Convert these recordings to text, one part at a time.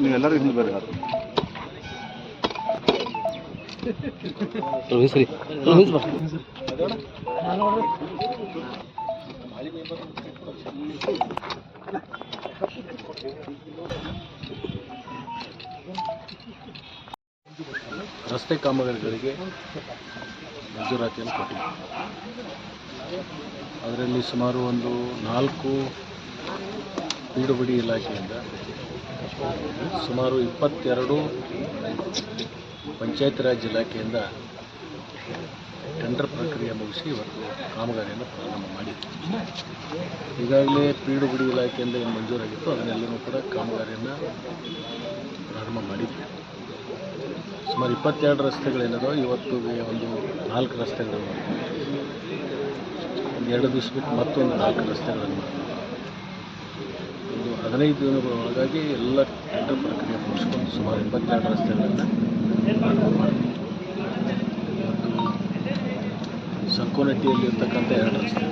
ನೀವೆಲ್ಲರೂ ಹಿಂದೆ ಬರ್ರಿ. ರಸ್ತೆ ಕಾಮಗಾರಿಗಳಿಗೆ ಮಂಜೂರಾತಿಯನ್ನು ಕೊಟ್ಟಿದೆ. ಅದರಲ್ಲಿ ಸುಮಾರು ಒಂದು 4 ಪೀಡಬ್ಲ್ಯೂಡಿ ಇಲಾಖೆಯಿಂದ ಸುಮಾರು 22 ಪಂಚಾಯತ್ ರಾಜ್ ಇಲಾಖೆಯಿಂದ ಟೆಂಡರ್ ಪ್ರಕ್ರಿಯೆ ಮುಗಿಸಿ ಇವತ್ತು ಕಾಮಗಾರಿಯನ್ನು ಪ್ರಾರಂಭ ಮಾಡಿದೆ. ಈಗಾಗಲೇ ಪೀಡಬ್ಲ್ಯೂಡಿ ಇಲಾಖೆಯಿಂದ ಏನು ಮಂಜೂರಾಗಿತ್ತು ಅದನ್ನೆಲ್ಲವೂ ಕೂಡ ಕಾಮಗಾರಿಯನ್ನು ಪ್ರಾರಂಭ ಮಾಡಿದ್ವಿ. ಸುಮಾರು 22 ರಸ್ತೆಗಳೇನದೋ ಇವತ್ತು ಒಂದು 4 ರಸ್ತೆಗಳನ್ನು ಒಂದು 2 ದಿವಸ ಬಿಟ್ಟು ಮತ್ತೊಂದು 4 ರಸ್ತೆಗಳನ್ನು ಒಂದು 15 ದಿನಗಳ ಒಳಗಾಗಿ ಎಲ್ಲ ಟೆಂಡರ್ ಪ್ರಕ್ರಿಯೆ ಮುಗಿಸ್ಕೊಂಡು ಸುಮಾರು 22 ರಸ್ತೆಗಳನ್ನು ಪ್ರಾರಂಭ ಮಾಡಿದ್ವಿ. ಮತ್ತು ಸಂಕೋನಟ್ಟಿಯಲ್ಲಿರ್ತಕ್ಕಂಥ 2 ರಸ್ತೆ,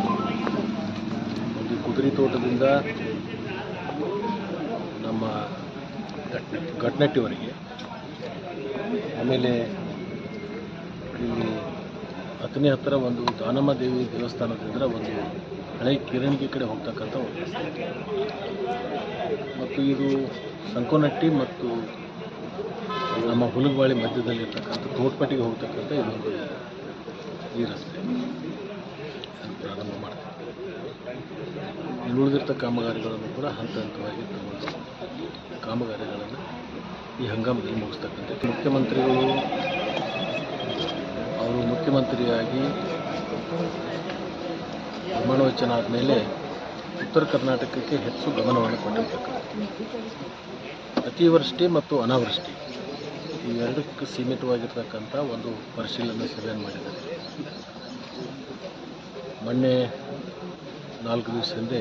ಒಂದು ಕುದುರೆ ತೋಟದಿಂದ ನಮ್ಮ ಘಟ್ನಟ್ಟಿವರೆಗೆ, ಆಮೇಲೆ ಇಲ್ಲಿ ಅತನೇ ಹತ್ತಿರ ಒಂದು ದಾನಮ್ಮ ದೇವಿ ದೇವಸ್ಥಾನದಿಂದ ಒಂದು ಹಳೆ ಕಿರಣಗಿ ಕಡೆ ಹೋಗ್ತಕ್ಕಂಥ ಒಂದು ರಸ್ತೆ, ಮತ್ತು ಇದು ಸಂಕೋನಟ್ಟಿ ಮತ್ತು ನಮ್ಮ ಹುಲಗವಾಳಿ ಮಧ್ಯದಲ್ಲಿರ್ತಕ್ಕಂಥ ತೋಟಪಟ್ಟಿಗೆ ಹೋಗ್ತಕ್ಕಂಥ ಇದೊಂದು ಈ ರಸ್ತೆ ಪ್ರಾರಂಭ ಮಾಡ್ತೀವಿ. ಇಲ್ಲಿ ಉಳಿದಿರ್ತ ಕಾಮಗಾರಿಗಳನ್ನು ಕೂಡ ಹಂತ ಹಂತವಾಗಿ ತಗೊಂಡು ಕಾಮಗಾರಿಗಳನ್ನು ಈ ಹಂಗಾಮದಲ್ಲಿ ಮುಗಿಸ್ತಕ್ಕಂಥ ಮುಖ್ಯಮಂತ್ರಿಗಳು ಅವರು ಮುಖ್ಯಮಂತ್ರಿಯಾಗಿ ಪ್ರಮಾಣ ವಚನ ಆದಮೇಲೆ ಉತ್ತರ ಕರ್ನಾಟಕಕ್ಕೆ ಹೆಚ್ಚು ಗಮನವನ್ನು ಕೊಟ್ಟಿರ್ತಕ್ಕಂಥದ್ದು. ಅತಿವೃಷ್ಟಿ ಮತ್ತು ಅನಾವೃಷ್ಟಿ ಇವೆರಡಕ್ಕೆ ಸೀಮಿತವಾಗಿರ್ತಕ್ಕಂಥ ಒಂದು ಪರಿಶೀಲನೆ ಸಭೆಯನ್ನು ಮಾಡಿದ್ದಾರೆ. ಮೊನ್ನೆ 4 ದಿವಸ ಹಿಂದೆ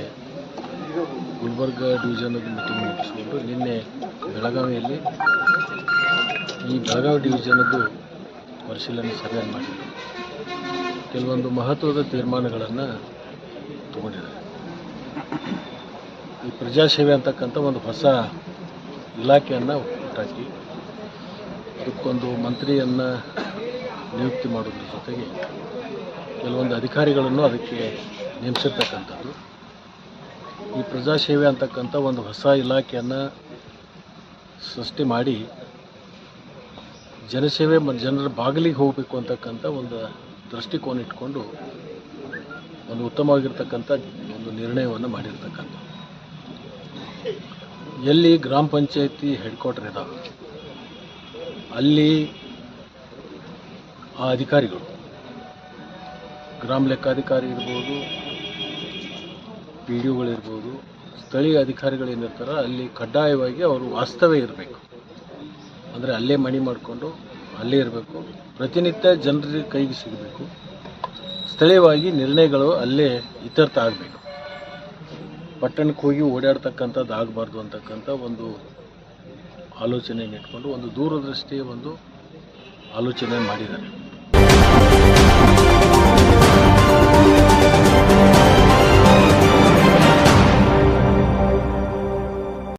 ಗುಲ್ಬರ್ಗ ಡಿವಿಷನದು ಮೀಟಿಂಗ್ ಮುಗಿಸ್ಕೊಂಡು ನಿನ್ನೆ ಬೆಳಗಾವಿಯಲ್ಲಿ ಈ ಬೆಳಗಾವಿ ಡಿವಿಷನದ್ದು ಪರಿಶೀಲನೆ ಸಭೆಯನ್ನು ಮಾಡಿದರು. ಕೆಲವೊಂದು ಮಹತ್ವದ ತೀರ್ಮಾನಗಳನ್ನು ತಗೊಂಡಿದ್ದಾರೆ. ಈ ಪ್ರಜಾಸೇವೆ ಅಂತಕ್ಕಂಥ ಒಂದು ಹೊಸ ಇಲಾಖೆಯನ್ನು ಹುಟ್ಟಾಕಿ ಅದಕ್ಕೊಂದು ಮಂತ್ರಿಯನ್ನು ನಿಯುಕ್ತಿ ಮಾಡೋದ್ರ ಜೊತೆಗೆ ಕೆಲವೊಂದು ಅಧಿಕಾರಿಗಳನ್ನು ಅದಕ್ಕೆ ನೇಮಿಸಿರ್ತಕ್ಕಂಥದ್ದು. ಈ ಪ್ರಜಾಸೇವೆ ಅಂತಕ್ಕಂಥ ಒಂದು ಹೊಸ ಇಲಾಖೆಯನ್ನು ಸೃಷ್ಟಿ ಮಾಡಿ ಜನಸೇವೆ ಮತ್ತು ಜನರ ಬಾಗಿಲಿಗೆ ಹೋಗಬೇಕು ಅಂತಕ್ಕಂಥ ಒಂದು ದೃಷ್ಟಿಕೋನ ಇಟ್ಕೊಂಡು ಒಂದು ಉತ್ತಮವಾಗಿರ್ತಕ್ಕಂಥ ಒಂದು ನಿರ್ಣಯವನ್ನು ಮಾಡಿರ್ತಕ್ಕಂಥ. ಎಲ್ಲಿ ಗ್ರಾಮ ಪಂಚಾಯತಿ ಹೆಡ್ ಕ್ವಾರ್ಟರ್ ಇದ್ದಾವೆ ಅಲ್ಲಿ ಆ ಅಧಿಕಾರಿಗಳು, ಗ್ರಾಮ ಲೆಕ್ಕಾಧಿಕಾರಿ ಇರ್ಬೋದು, ಪಿ ಡಿ ಒಗಳಿರ್ಬೋದು, ಸ್ಥಳೀಯ ಅಧಿಕಾರಿಗಳೇನಿರ್ತಾರೋ ಅಲ್ಲಿ ಕಡ್ಡಾಯವಾಗಿ ಅವರು ವಾಸ್ತವ್ಯ ಇರಬೇಕು. ಅಂದರೆ ಅಲ್ಲೇ ಮನೆ ಮಾಡಿಕೊಂಡು ಅಲ್ಲೇ ಇರಬೇಕು, ಪ್ರತಿನಿತ್ಯ ಜನರಿಗೆ ಕೈಗೆ ಸಿಗಬೇಕು, ಸ್ಥಳೀಯವಾಗಿ ನಿರ್ಣಯಗಳು ಅಲ್ಲೇ ಇತ್ಯರ್ಥ ಆಗಬೇಕು. ಪಟ್ಟಣಕ್ಕೆ ಹೋಗಿ ಓಡಾಡ್ತಕ್ಕಂಥದ್ದು ಆಗಬಾರ್ದು ಅಂತಕ್ಕಂಥ ಒಂದು ಆಲೋಚನೆಯನ್ನು ಇಟ್ಕೊಂಡು ಒಂದು ದೂರದೃಷ್ಟಿಯ ಒಂದು ಆಲೋಚನೆ ಮಾಡಿದ್ದಾರೆ.